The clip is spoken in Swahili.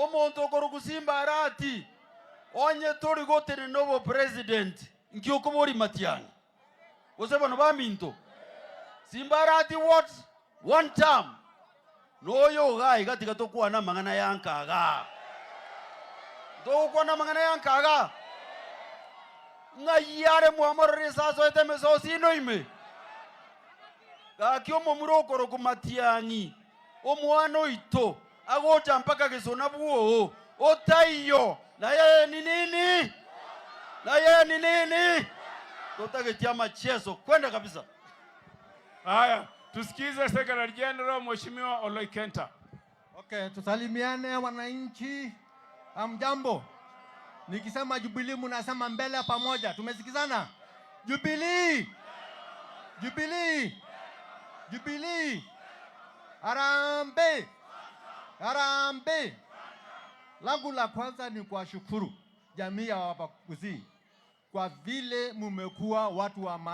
omonto korukusimba Arati onye tori gotere novo president Inki Okobori Matiang'i oseba no baminto simba Arati what one term noyo gai katika tokuwa na mangana yankaga na mangana yankaga nga yare muamore saso eteme so sino ime kakyo momuro koroku Matiang'i omwana ito agocha mpaka gesona buo otaiyo na yeye ni nini? Na yeye ni nini? Tutake chama chezo kwenda kabisa. Haya, tusikize Secretary General Mheshimiwa Oloikenta. Okay, tusalimiane wananchi. Amjambo. Nikisema Jubilee mnasema mbele pamoja. Tumesikizana? Jubilee. Jubilee. Jubilee. Harambee. Harambee. Langu la kwanza ni kuwashukuru jamii ya Wabaguzi kwa vile mmekuwa watu wa